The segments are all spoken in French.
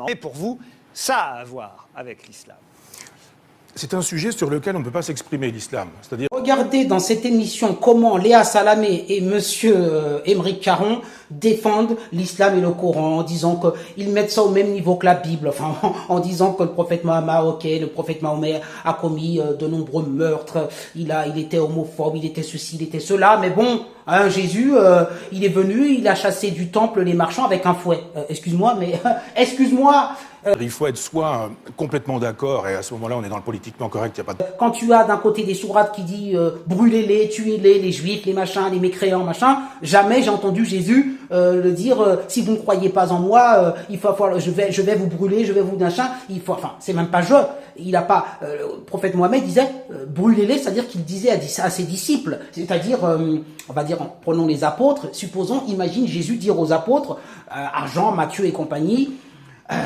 Et pour vous, ça a à voir avec l'islam? C'est un sujet sur lequel on ne peut pas s'exprimer, l'islam. C'est-à-dire... Regardez dans cette émission comment Léa Salamé et monsieur Émeric Caron défendent l'islam et le Coran en disant qu'ils mettent ça au même niveau que la Bible, enfin en disant que le prophète Mahomet a commis de nombreux meurtres, il était homophobe, il était ceci, il était cela, mais bon, hein, Jésus, il est venu, il a chassé du temple les marchands avec un fouet. Excuse-moi, mais excuse-moi. Il faut être soit complètement d'accord, et à ce moment-là, on est dans le politiquement correct, il n'y a pas de... Quand tu as d'un côté des sourates qui dit brûlez-les, tuez-les, les juifs, les machins, les mécréants, machin, jamais j'ai entendu Jésus le dire si vous ne croyez pas en moi, il faut je vais vous brûler, je vais vous machin, enfin c'est même pas il a pas le prophète Mohammed disait brûlez-les, c'est-à-dire qu'il disait à ses disciples, c'est-à-dire on va dire prenons les apôtres, supposons, imagine Jésus dire aux apôtres à Jean, Matthieu et compagnie,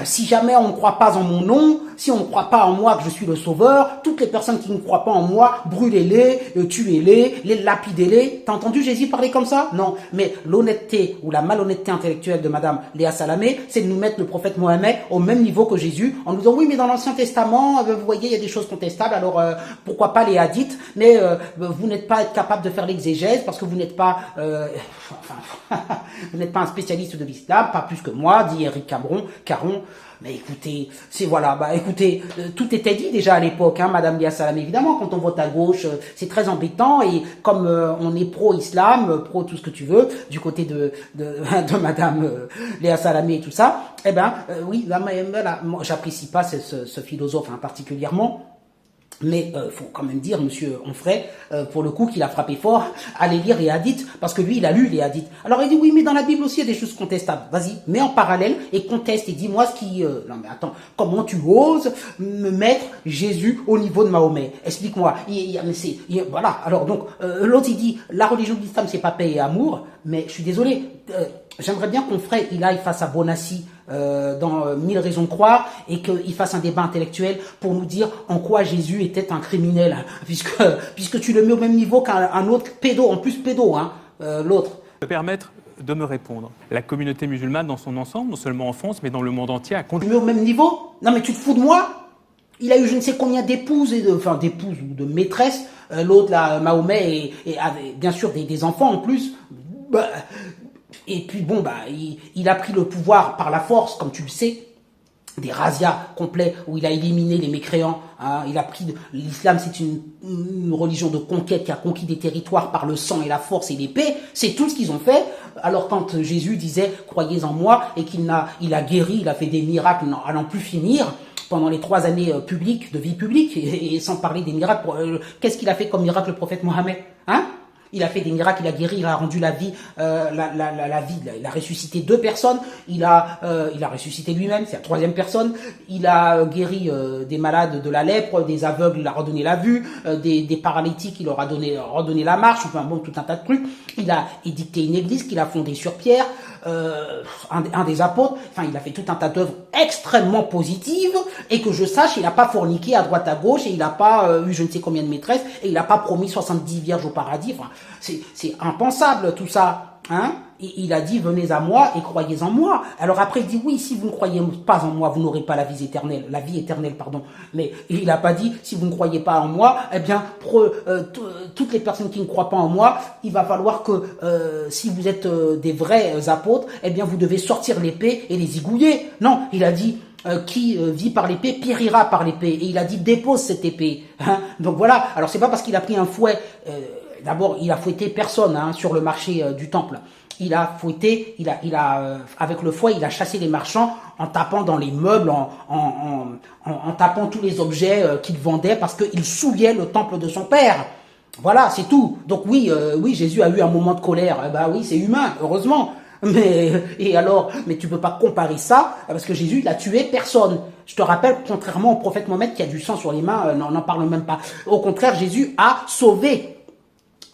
si jamais on ne croit pas en mon nom, si on ne croit pas en moi que je suis le sauveur, toutes les personnes qui ne croient pas en moi, brûlez-les, tuez-les, les lapidez-les. T'as entendu Jésus parler comme ça? Non. Mais l'honnêteté ou la malhonnêteté intellectuelle de madame Léa Salamé, c'est de nous mettre le prophète Mohammed au même niveau que Jésus, en nous disant oui, mais dans l'Ancien Testament, vous voyez, il y a des choses contestables, alors pourquoi pas les hadiths, mais vous n'êtes pas capable de faire l'exégèse parce que vous n'êtes pas vous n'êtes pas un spécialiste de l'islam, pas plus que moi, dit Émeric Caron. Mais écoutez, écoutez, tout était dit déjà à l'époque, hein, madame Léa Salamé. Évidemment, quand on vote à gauche, c'est très embêtant, et comme on est pro-islam, pro tout ce que tu veux, du côté de madame Léa Salamé et tout ça, eh ben, oui, là, moi, j'apprécie pas ce philosophe, hein, particulièrement. Mais faut quand même dire, monsieur Onfray, pour le coup, qu'il a frappé fort, allez lire les hadiths, parce que lui, il a lu les hadiths. Alors il dit, oui, mais dans la Bible aussi, il y a des choses contestables. Vas-y, mets en parallèle et conteste et dis-moi ce qui... Non mais attends, comment tu oses me mettre Jésus au niveau de Mahomet? Explique-moi. Voilà, alors donc, l'autre il dit, la religion de l'islam, c'est pas paix et amour, mais je suis désolé, j'aimerais bien qu'Onfray, il aille face à Bonassi, dans 1000 raisons de croire, et qu'il fasse un débat intellectuel pour nous dire en quoi Jésus était un criminel, puisque tu le mets au même niveau qu'un autre pédo, en plus pédo, hein, l'autre. Me permettre de me répondre. La communauté musulmane dans son ensemble, non seulement en France, mais dans le monde entier, a Tu le mets au même niveau? Non mais tu te fous de moi? Il a eu je ne sais combien d'épouses d'épouses ou de maîtresses, l'autre là, Mahomet, et avait bien sûr des enfants en plus. Et puis bon, il a pris le pouvoir par la force, comme tu le sais, des razzias complets où il a éliminé les mécréants. Hein, l'islam, c'est une religion de conquête qui a conquis des territoires par le sang et la force et l'épée. C'est tout ce qu'ils ont fait. Alors quand Jésus disait croyez en moi et il a guéri, il a fait des miracles à n'en plus finir pendant les 3 années publiques de vie publique, et sans parler des miracles. Qu'est-ce qu'il a fait comme miracle le prophète Mohammed? Hein? Il a fait des miracles, il a guéri, il a rendu la vie, il a ressuscité 2 personnes, il a ressuscité lui-même, c'est la 3e personne, il a guéri des malades de la lèpre, des aveugles, il a redonné la vue, des paralytiques, il leur a redonné la marche, enfin bon, tout un tas de trucs. Il a édicté une église qu'il a fondée sur Pierre, un des apôtres, enfin il a fait tout un tas d'œuvres extrêmement positives, et que je sache, il n'a pas forniqué à droite à gauche, et il n'a pas eu je ne sais combien de maîtresses, et il n'a pas promis 70 vierges au paradis, enfin c'est impensable tout ça, hein. Il a dit venez à moi et croyez en moi. Alors après il dit oui, si vous ne croyez pas en moi, vous n'aurez pas la vie éternelle, pardon. Mais il n'a pas dit si vous ne croyez pas en moi, eh bien toutes les personnes qui ne croient pas en moi, il va falloir que si vous êtes des vrais apôtres, eh bien vous devez sortir l'épée et les zigouiller. Non, il a dit qui vit par l'épée périra par l'épée, et il a dit dépose cette épée, hein. Donc voilà. Alors c'est pas parce qu'il a pris un fouet. D'abord, il a fouetté personne, hein, sur le marché du temple. Il a fouetté, avec le fouet, il a chassé les marchands en tapant dans les meubles, en tapant tous les objets qu'il vendait, parce qu'il souillait le temple de son père. Voilà, c'est tout. Donc oui, Jésus a eu un moment de colère. Oui, c'est humain, heureusement. Mais tu peux pas comparer ça, parce que Jésus, il a tué personne. Je te rappelle, contrairement au prophète Mohammed qui a du sang sur les mains, n'en parle même pas. Au contraire, Jésus a sauvé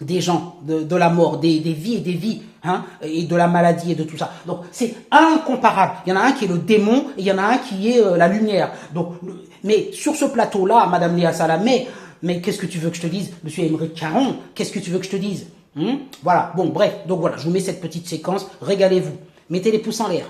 des gens de la mort, des vies et des vies, hein, et de la maladie et de tout ça. Donc c'est incomparable. Il y en a un qui est le démon et il y en a un qui est la lumière. Donc, mais sur ce plateau-là, madame Léa Salamé, mais qu'est-ce que tu veux que je te dise, monsieur Émeric Caron, qu'est-ce que tu veux que je te dise? Voilà, bon bref, donc voilà, je vous mets cette petite séquence, régalez-vous, mettez les pouces en l'air.